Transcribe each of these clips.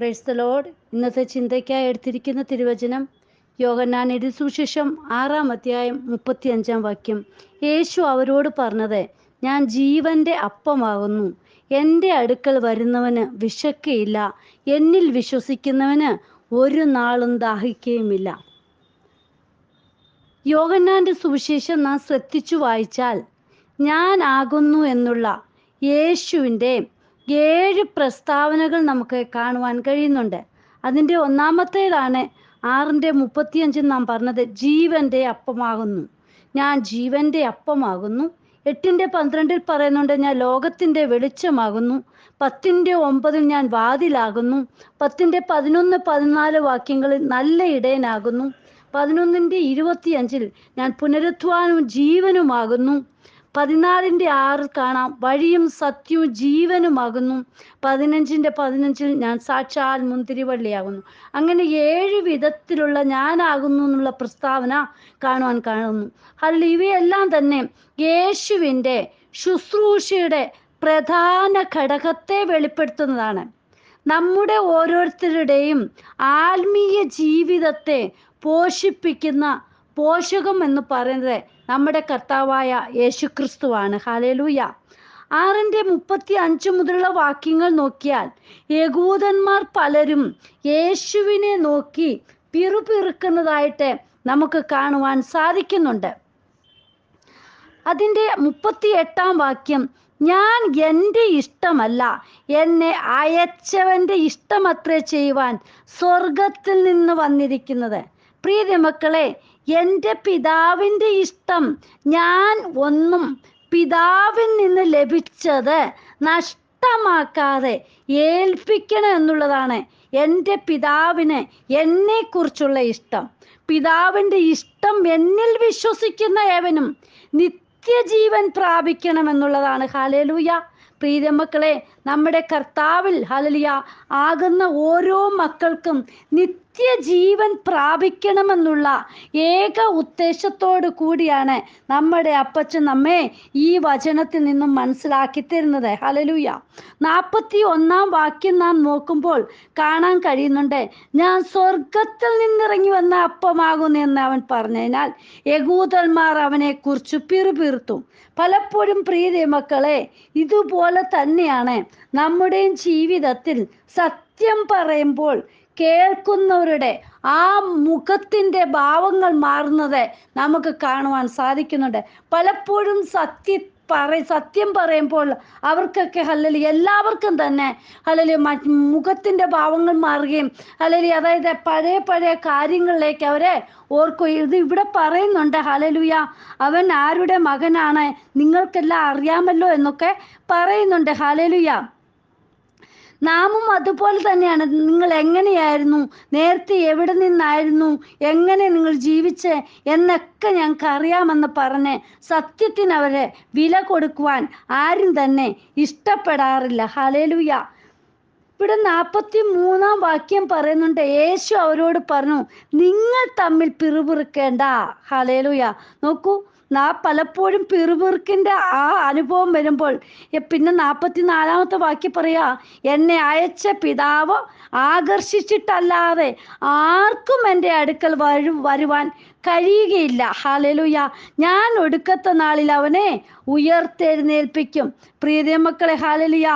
Praise the Lord. ഇന്നത്തെ ചിന്തയ്ക്കായി എടുത്തിരിക്കുന്ന തിരുവചനം യോഹന്നാൻ എഴുതിയ സുവിശേഷം 6-ാം അധ്യായം 35-ാം വാക്യം. യേശു അവരോട് പറഞ്ഞത്, ഞാൻ ജീവന്റെ അപ്പമാകുന്നു. എൻ്റെ അടുക്കൽ വരുന്നവന് വിശക്കയില്ല, എന്നിൽ വിശ്വസിക്കുന്നവന് ഒരു നാളും ദാഹിക്കുകയുമില്ല. യോഹന്നാന്റെ സുവിശേഷം നാം ശ്രദ്ധിച്ചു വായിച്ചാൽ ഞാൻ ആകുന്നു എന്നുള്ള യേശുവിൻ്റെ 7 പ്രസ്താവനകൾ നമുക്ക് കാണുവാൻ കഴിയുന്നുണ്ട്. അതിൻ്റെ ഒന്നാമത്തേതാണ് 6:35 നാം പറഞ്ഞത്, ജീവന്റെ അപ്പമാകുന്നു. ഞാൻ ജീവന്റെ അപ്പമാകുന്നു. 8:12 പറയുന്നുണ്ട്, ഞാൻ ലോകത്തിൻ്റെ വെളിച്ചമാകുന്നു. 10:9 ഞാൻ വാതിലാകുന്നു. 10:11-14 വാക്യങ്ങളിൽ നല്ല ഇടയനാകുന്നു. 11:25 ഞാൻ പുനരുത്ഥാനവും ജീവനുമാകുന്നു. 14:6 കാണാം, വഴിയും സത്യവും ജീവനുമാകുന്നു. 15:15 ഞാൻ സാക്ഷാൽ മുന്തിരിവള്ളിയാകുന്നു. അങ്ങനെ 7 വിധത്തിലുള്ള ഞാനാകുന്നു എന്നുള്ള പ്രസ്താവന കാണുന്നു. അതിൽ ഇവയെല്ലാം തന്നെ യേശുവിൻ്റെ ശുശ്രൂഷയുടെ പ്രധാന ഘടകത്തെ വെളിപ്പെടുത്തുന്നതാണ്. നമ്മുടെ ഓരോരുത്തരുടെയും ആത്മീയ ജീവിതത്തെ പോഷിപ്പിക്കുന്ന പോഷകം എന്ന് പറയുന്നത് നമ്മുടെ കർത്താവായ യേശുക്രിസ്തുവാണ്. ഹല്ലേലൂയ. 6:35 മുതലുള്ള വാക്യങ്ങൾ നോക്കിയാൽ യഹൂദന്മാർ പലരും യേശുവിനെ നോക്കി പിറുപിറുക്കുന്നതായിട്ട് നമുക്ക് കാണുവാൻ സാധിക്കുന്നുണ്ട്. അതിൻ്റെ 38-ാം വാക്യം, ഞാൻ എൻ്റെ ഇഷ്ടമല്ല, എന്നെ അയച്ചവൻ്റെ ഇഷ്ടമത്രേ ചെയ്യുവാൻ സ്വർഗത്തിൽ നിന്ന് വന്നിരിക്കുന്നത്. പ്രിയ മക്കളെ, എൻ്റെ പിതാവിൻ്റെ ഇഷ്ടം ഞാൻ ഒന്നും പിതാവിൽ നിന്ന് ലഭിച്ചത് നഷ്ടമാക്കാതെ ഏൽപ്പിക്കണം എന്നുള്ളതാണ് എൻ്റെ പിതാവിന് എന്നെക്കുറിച്ചുള്ള ഇഷ്ടം. പിതാവിൻ്റെ ഇഷ്ടം എന്നിൽ വിശ്വസിക്കുന്ന ഏവനും നിത്യജീവൻ പ്രാപിക്കണമെന്നുള്ളതാണ്. ഹല്ലേലൂയ. പ്രിയ മക്കളെ, നമ്മുടെ കർത്താവിൽ ഹല്ലേലൂയ ആകുന്ന ഓരോ മക്കൾക്കും നിത്യജീവൻ പ്രാപിക്കണമെന്നുള്ള ഏക ഉദ്ദേശത്തോടു കൂടിയാണ് നമ്മുടെ അപ്പച്ചൻ നമ്മെ ഈ വചനത്തിൽ നിന്നും മനസ്സിലാക്കി തരുന്നത്. ഹല്ലേലൂയ. 41-ാം വാക്യം നാം നോക്കുമ്പോൾ കാണാൻ കഴിയുന്നുണ്ട്, ഞാൻ സ്വർഗത്തിൽ നിന്നിറങ്ങി വന്ന അപ്പമാകുന്നു എന്ന് അവൻ പറഞ്ഞതിനാൽ യഹൂദന്മാർ അവനെ കുറിച്ച് പിറുപിറുത്തു. പലപ്പോഴും പ്രിയ മക്കളെ, ഇതുപോലെ തന്നെയാണ് നമ്മുടെയും ജീവിതത്തിൽ സത്യം പറയുമ്പോൾ കേൾക്കുന്നവരുടെ ആ മുഖത്തിൻ്റെ ഭാവങ്ങൾ മാറുന്നത് നമുക്ക് കാണുവാൻ സാധിക്കുന്നുണ്ട്. പലപ്പോഴും സത്യം പറയുമ്പോൾ അവർക്കൊക്കെ ഹല്ലേലൂയ എല്ലാവർക്കും തന്നെ ഹല്ലേലൂയ മുഖത്തിൻ്റെ ഭാവങ്ങൾ മാറുകയും ഹല്ലേലൂയ അതായത് പഴയ കാര്യങ്ങളിലേക്ക് അവരെ ഓർക്കും. ഇത് ഇവിടെ പറയുന്നുണ്ട്, ഹല്ലേലൂയ അവൻ ആരുടെ മകനാണ്, നിങ്ങൾക്കെല്ലാം അറിയാമല്ലോ എന്നൊക്കെ പറയുന്നുണ്ട്. ഹല്ലേലൂയ. നാമും അതുപോലെ തന്നെയാണ്. നിങ്ങൾ എങ്ങനെയായിരുന്നു, നേരത്തെ എവിടെ നിന്നായിരുന്നു, എങ്ങനെ നിങ്ങൾ ജീവിച്ച് എന്നൊക്കെ ഞങ്ങൾക്ക് അറിയാമെന്ന് പറഞ്ഞ് സത്യത്തിന് അവരെ വില കൊടുക്കുവാൻ ആരും തന്നെ ഇഷ്ടപ്പെടാറില്ല. ഹല്ലേലൂയ. ഇവിടെ 43-ാം വാക്യം പറയുന്നുണ്ട്, യേശു അവരോട് പറഞ്ഞു, നിങ്ങൾ തമ്മിൽ പിറുപിറുക്കേണ്ട. ഹല്ലേലൂയ. നോക്കൂ, പലപ്പോഴും പിറുപിറുക്കിൻ്റെ ആ അനുഭവം വരുമ്പോൾ പിന്നെ 44-ാമത്തെ വാക്യം പറയാ, എന്നെ അയച്ച പിതാവ് ആകർഷിച്ചിട്ടല്ലാതെ ആർക്കും എൻ്റെ അടുക്കൽ വരുവാൻ കഴിയുകയില്ല. ഹല്ലേലൂയ. ഞാൻ ഒടുക്കത്തെ നാളിൽ അവനെ ഉയർത്തെഴുന്നേൽപ്പിക്കും. പ്രിയ മക്കളെ, ഹല്ലേലൂയ,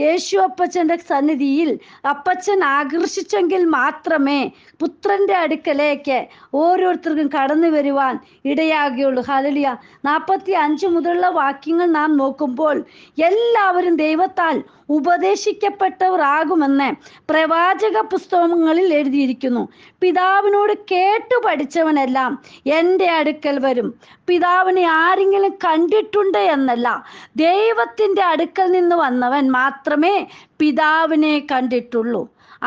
യേശു അപ്പച്ചൻ്റെ സന്നിധിയിൽ അപ്പച്ചൻ ആകർഷിച്ചെങ്കിൽ മാത്രമേ പുത്രൻ്റെ അടുക്കലേക്ക് ഓരോരുത്തർക്കും കടന്നു വരുവാൻ ഇടയാകുകയുള്ളൂ. ഹല്ലേലൂയ. 45 മുതലുള്ള വാക്യങ്ങൾ നാം നോക്കുമ്പോൾ എല്ലാവരും ദൈവത്താൽ ഉപദേശിക്കപ്പെട്ടവർ ആകുമെന്ന് പ്രവാചക പുസ്തകങ്ങളിൽ എഴുതിയിരിക്കുന്നു. പിതാവിനോട് കേട്ടു പഠിച്ചവനെല്ലാം എൻ്റെ അടുക്കൽ വരും. പിതാവിനെ ആരെങ്കിലും കണ്ടിട്ടുണ്ട് എന്നല്ല, ദൈവത്തിൻ്റെ അടുക്കൽ നിന്ന് വന്നവൻ മാത്രമേ പിതാവിനെ കണ്ടിട്ടുള്ളൂ.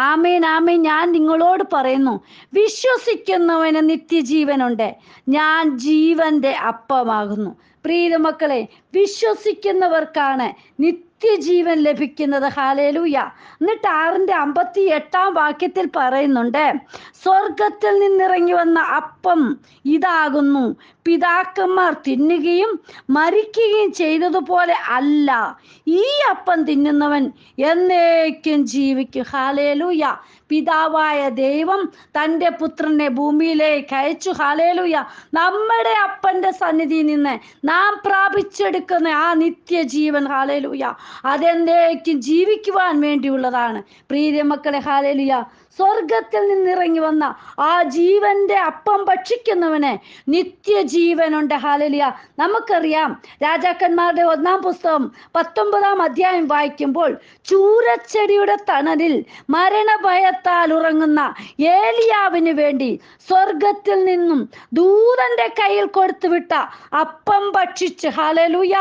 ആമേൻ, ആമേൻ. ഞാൻ നിങ്ങളോട് പറയുന്നു, വിശ്വസിക്കുന്നവന് നിത്യജീവനുണ്ട്. ഞാൻ ജീവന്റെ അപ്പമാകുന്നു. പ്രിയ മക്കളെ, വിശ്വസിക്കുന്നവർക്കാണ് നിത്യജീവൻ നിത്യജീവൻ ലഭിക്കുന്നത്. ഹല്ലേലൂയ. എന്നിട്ട് 6:58 പറയുന്നുണ്ട്, സ്വർഗത്തിൽ നിന്നിറങ്ങി വന്ന അപ്പം ഇതാകുന്നു, പിതാക്കന്മാർ തിന്നുകയും മരിക്കുകയും ചെയ്തതുപോലെ അല്ല, ഈ അപ്പം തിന്നുന്നവൻ എന്നേക്കും ജീവിക്കും. ഹല്ലേലൂയ. പിതാവായ ദൈവം തൻ്റെ പുത്രനെ ഭൂമിയിലേക്ക് അയച്ചു. ഹല്ലേലൂയ. നമ്മുടെ അപ്പന്റെ സന്നിധിയിൽ നിന്ന് നാം പ്രാപിച്ചെടുക്കുന്ന ആ നിത്യജീവൻ, ഹല്ലേലൂയ, അതെന്തേക്കും ജീവിക്കുവാൻ വേണ്ടിയുള്ളതാണ്. പ്രിയ മക്കളെ, ഹല്ലേലൂയ, സ്വർഗത്തിൽ നിന്നിറങ്ങി വന്ന ആ ജീവന്റെ അപ്പം ഭക്ഷിക്കുന്നവന് നിത്യജീവനുണ്ട്. ഹല്ലേലൂയ. നമുക്കറിയാം, രാജാക്കന്മാരുടെ 1-ാം പുസ്തകം 19-ാം അധ്യായം വായിക്കുമ്പോൾ, ചൂരച്ചെടിയുടെ തണലിൽ മരണഭയത്താൽ ഉറങ്ങുന്ന ഏലിയാവിന് വേണ്ടി സ്വർഗത്തിൽ നിന്നും ദൂതന്റെ കയ്യിൽ കൊടുത്തുവിട്ട അപ്പം ഭക്ഷിച്ച്, ഹല്ലേലൂയ,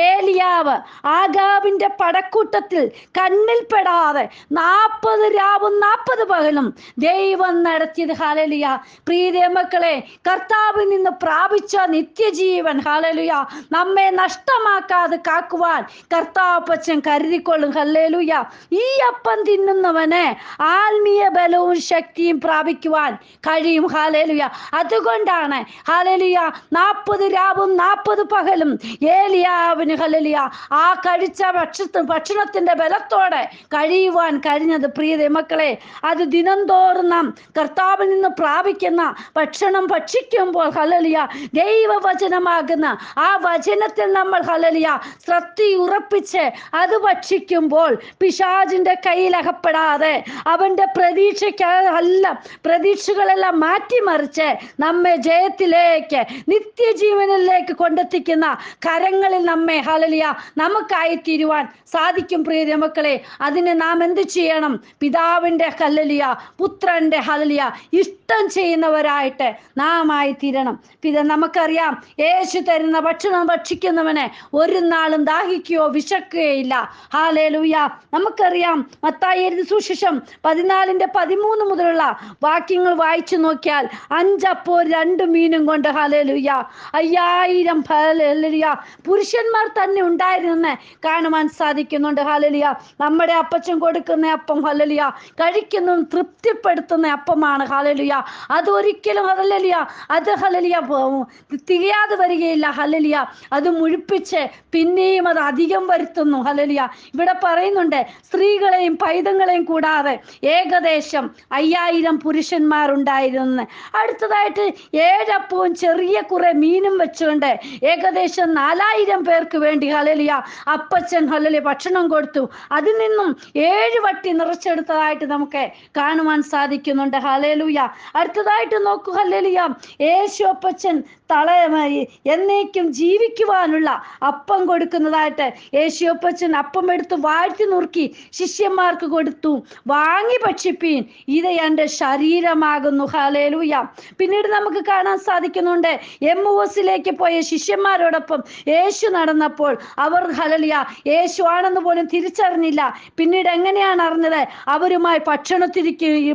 ഏലിയാവ് ആഗാബിന്റെ പടക്കൂട്ടത്തിൽ കണ്ണിൽപ്പെടാതെ 40 രാവും 40 പകലും ദൈവം നടത്തിയത്. ഹല്ലേലൂയ. പ്രിയ മക്കളെ, കർത്താവിൽ നിന്ന് പ്രാപിച്ച നിത്യജീവൻ, ഹല്ലേലൂയ, നമ്മെ നഷ്ടമാക്കാതെ കാക്കുവാൻ കർത്താവപ്പച്ചൻ കരുതിക്കൊള്ളും. ഹല്ലേലൂയ. ഈ അപ്പം തിന്നുന്നവന് ആത്മീയ ബലവും ശക്തിയും പ്രാപിക്കുവാൻ കഴിയും. ഹല്ലേലൂയ. അതുകൊണ്ടാണ്, ഹല്ലേലൂയ, 40 രാവും 40 പകലും ഏലിയാവിന്, ഹല്ലേലൂയ, ആ കഴിച്ച ഭക്ഷണത്തിന്റെ ബലത്തോടെ കഴിയുവാൻ കഴിഞ്ഞത്. പ്രിയ മക്കളെ, അത് ദിനംതോറും നാം കർത്താവിൽ നിന്ന് പ്രാപിക്കുന്ന ഭക്ഷണം ഭക്ഷിക്കുമ്പോൾ, ഹല്ലേലൂയ, ദൈവവചനമാകുന്ന ആ വചനത്തിൽ നമ്മൾ, ഹല്ലേലൂയ, ശ്രദ്ധ ഉറപ്പിച്ച് അത് ഭക്ഷിക്കുമ്പോൾ പിശാചിന്റെ കയ്യിൽ അകപ്പെടാതെ അവന്റെ പ്രതീക്ഷകളെല്ലാം മാറ്റിമറിച്ച് നമ്മെ ജയത്തിലേക്ക്, നിത്യജീവനിലേക്ക് കൊണ്ടെത്തിക്കുന്ന കരങ്ങളിൽ നമ്മെ, ഹല്ലേലൂയ, നമുക്കായി തീരുവാൻ സാധിക്കും. പ്രിയ മക്കളെ, അതിന് നാം എന്ത് ചെയ്യണം? പിതാവിന്റെ, ഹല്ലേലൂയ, പുത്രന്റെ, ഹല്ലേലൂയ, ഇഷ്ടം ചെയ്യുന്നവരായിട്ട് നാം ആയി തീരണം. നമുക്കറിയാം, യേശു തരുന്ന ഭക്ഷണം ഭക്ഷിക്കുന്നവന് ഒരു നാളും ദാഹിക്കുകയോ വിശക്കുകയില്ല. ഹല്ലേലൂയ. നമുക്കറിയാം, മത്തായി എഴുതിയ സുവിശേഷം 14:13 മുതലുള്ള വാക്യങ്ങൾ വായിച്ചു നോക്കിയാൽ, 5 അപ്പവും 2 മീനും കൊണ്ട്, ഹല്ലേലൂയ, 5000, ഹല്ലേലൂയ, പുരുഷന്മാർ തന്നെ ഉണ്ടായിരുന്നെന്ന് കാണുവാൻ സാധിക്കുന്നുണ്ട്. ഹല്ലേലൂയ. നമ്മുടെ അപ്പച്ചൻ കൊടുക്കുന്ന അപ്പം, ഹല്ലേലൂയ, കഴിക്കുന്നതും തൃപ്തിപ്പെടുത്തുന്ന അപ്പമാണ്. ഹല്ലേലൂയ. അതൊരിക്കലും, ഹല്ലേലൂയ, അത്, ഹല്ലേലൂയ, തികയാതെ വരികയില്ല. ഹല്ലേലൂയ. അത് മുഴുപ്പിച്ച് പിന്നെയും അത് അധികം വരുത്തുന്നു. ഹല്ലേലൂയ. ഇവിടെ പറയുന്നുണ്ട്, സ്ത്രീകളെയും പൈതങ്ങളെയും കൂടാതെ ഏകദേശം 5000 പുരുഷന്മാരുണ്ടായിരുന്നു. അടുത്തതായിട്ട് 7 അപ്പവും ചെറിയ കുറെ മീനും വെച്ചുകൊണ്ട് ഏകദേശം 4000 പേർക്ക് വേണ്ടി, ഹല്ലേലൂയ, അപ്പച്ചൻ, ഹല്ലേലൂയ, ഭക്ഷണം കൊടുത്തു. അതിൽ നിന്നും 7 വട്ടി നിറച്ചെടുത്തതായിട്ട് നമുക്ക് കാണുവാൻ സാധിക്കുന്നുണ്ട്. ഹല്ലേലൂയ. അടുത്തതായിട്ട് നോക്കൂ, ഹല്ലേലൂയ, യേശു അപ്പച്ചൻ എന്നേക്കും ജീവിക്കുവാനുള്ള അപ്പം കൊടുക്കുന്നതായിട്ട് യേശു അപ്പച്ചൻ അപ്പം എടുത്ത് വാഴ്ത്തി നുറുക്കി ശിഷ്യന്മാർക്ക് കൊടുത്തു. വാങ്ങി ഭക്ഷിപ്പീൻ, ഇത് എൻ്റെ ശരീരമാകുന്നു. ഹല്ലേലൂയ. പിന്നീട് നമുക്ക് കാണാൻ സാധിക്കുന്നുണ്ട്, എമ്മൂസിലേക്ക് പോയ ശിഷ്യന്മാരോടൊപ്പം യേശു നടന്നപ്പോൾ അവർ, ഹല്ലേലൂയ, യേശു ആണെന്ന് പോലും തിരിച്ചറിഞ്ഞില്ല. പിന്നീട് എങ്ങനെയാണ് അറിഞ്ഞത്? അവരുമായി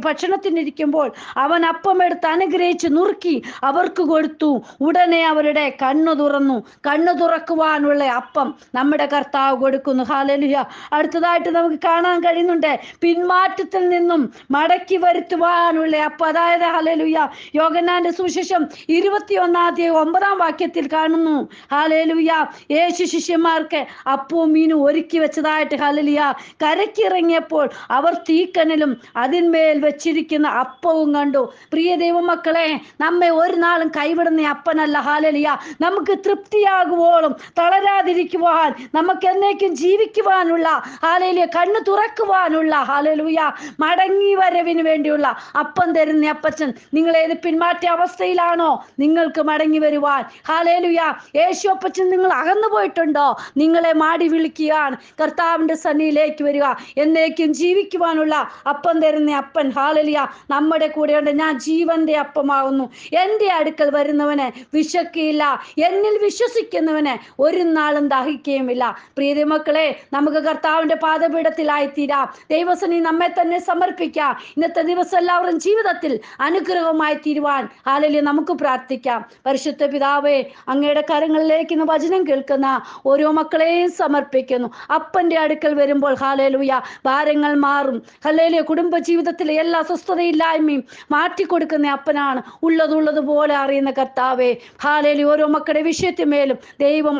ഭക്ഷണത്തിനിരിക്കുമ്പോൾ അവൻ അപ്പം എടുത്ത് അനുഗ്രഹിച്ച് നുറുക്കി അവർക്ക് കൊടുത്തു. ഉടനെ അവരുടെ കണ്ണു തുറന്നു. കണ്ണു തുറക്കുവാനുള്ള അപ്പം നമ്മുടെ കർത്താവ് കൊടുക്കുന്നു. ഹല്ലേലൂയ. അടുത്തതായിട്ട് നമുക്ക് കാണാൻ കഴിയുന്നുണ്ട്, പിന്മാറ്റത്തിൽ നിന്നും മടക്കി വരുത്തുവാനുള്ള അപ്പം. അതായത്, ഹല്ലേലൂയ, യോഹന്നാന്റെ സുവിശേഷം 21:9 വാക്യത്തിൽ കാണുന്നു, ഹല്ലേലൂയ, യേശു ശിഷ്യന്മാർക്ക് അപ്പവും മീനും ഒരുക്കി വെച്ചതായിട്ട്. ഹല്ലേലൂയ. കരക്കിറങ്ങിയപ്പോൾ അവർ തീക്കനലും അതിന്മേൽ വെച്ചിരിക്കുന്ന അപ്പവും കണ്ടു. പ്രിയ ദൈവമക്കളെ, നമ്മെ ഒരു നാളും കൈവിടുന്ന അപ്പനല്ല. ഹല്ലേലൂയ. നമുക്ക് തൃപ്തിയാകുവോളം തളരാതിരിക്കുവാൻ, നമുക്ക് എന്നേക്കും ജീവിക്കുവാനുള്ള, ഹല്ലേലൂയ, കണ്ണു തുറക്കുവാനുള്ള, ഹല്ലേലൂയ, മടങ്ങി വരവിന് വേണ്ടിയുള്ള അപ്പം തരുന്ന അപ്പച്ചൻ. നിങ്ങൾ ഏത് പിന്മാറ്റ അവസ്ഥയിലാണോ, നിങ്ങൾക്ക് മടങ്ങി വരുവാൻ, ഹല്ലേലൂയ, യേശു അപ്പച്ചൻ നിങ്ങൾ അകന്നു പോയിട്ടുണ്ടോ, നിങ്ങളെ മാടി വിളിക്കുകയാണ്. കർത്താവിന്റെ സന്നിധിയിലേക്ക് വരിക. എന്നേക്കും ജീവിക്കുവാനുള്ള അപ്പം തരുന്ന അപ്പൻ, ഹല്ലേലൂയ, നമ്മുടെ കൂടെയുണ്ട്. ഞാൻ ജീവന്റെ അപ്പമാകുന്നു. എൻ്റെ അടുക്കൽ വരുന്നവന് വിശക്കുകയില്ല, എന്നിൽ വിശ്വസിക്കുന്നവന് ഒരു നാളും ദാഹിക്കുകയുമില്ല. പ്രിയ മക്കളെ, നമുക്ക് കർത്താവിന്റെ പാദപീഠത്തിലായിത്തീരാം. ദൈവസന്നിധി നമ്മെ തന്നെ സമർപ്പിക്കാം. ഇന്നത്തെ ദിവസം എല്ലാവരും ജീവിതത്തിൽ അനുഗ്രഹമായി തീരുവാൻ, ഹല്ലേലൂയ, നമുക്ക് പ്രാർത്ഥിക്കാം. പരിശുദ്ധ പിതാവേ, അങ്ങയുടെ കരങ്ങളിലേക്ക് ഇന്ന് വചനം കേൾക്കുന്ന ഓരോ മക്കളെയും സമർപ്പിക്കാം. സമർപ്പിക്കുന്നു. അപ്പൻ്റെ അടുക്കൽ വരുമ്പോൾ ഹല്ലേലൂയ ഭാരങ്ങൾ മാറും. ഹല്ലേലൂയ കുടുംബ ജീവിതത്തിലെ എല്ലാ അസ്വസ്ഥതയില്ലായ്മയും മാറ്റിക്കൊടുക്കുന്ന അപ്പനാണ്. ഉള്ളതുപോലെ അറിയുന്ന കർത്താവേ, ഹല്ലേലൂയ ഓരോ മക്കളുടെ വിഷയത്തിന്മേലും ദൈവം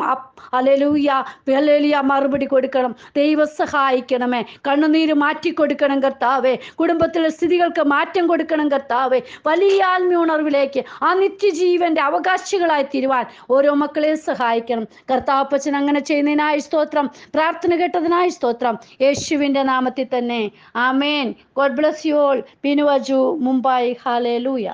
ഹല്ലേലൂയ ഹല്ലേലൂയ മറുപടി കൊടുക്കണം. ദൈവം സഹായിക്കണമേ. കണ്ണുനീര് മാറ്റിക്കൊടുക്കണം കർത്താവേ. കുടുംബത്തിലെ സ്ഥിതികൾക്ക് മാറ്റം കൊടുക്കണം കർത്താവേ. വലിയ ആത്മീയ ഉണർവിലേക്ക് ആ നിത്യജീവന്റെ അവകാശികളായി തീരുവാൻ ഓരോ മക്കളെയും സഹായിക്കണം കർത്താപ്പച്ചൻ. അങ്ങനെ ചെയ്യുന്നതിനായി സ്തോത്രം. പ്രാർത്ഥന കേട്ടതിനായി സ്തോത്രം. യേശുവിൻ്റെ നാമത്തിൽ തന്നെ ആമേൻ. God bless you all. Binu Aju, Mumbai. Hallelujah.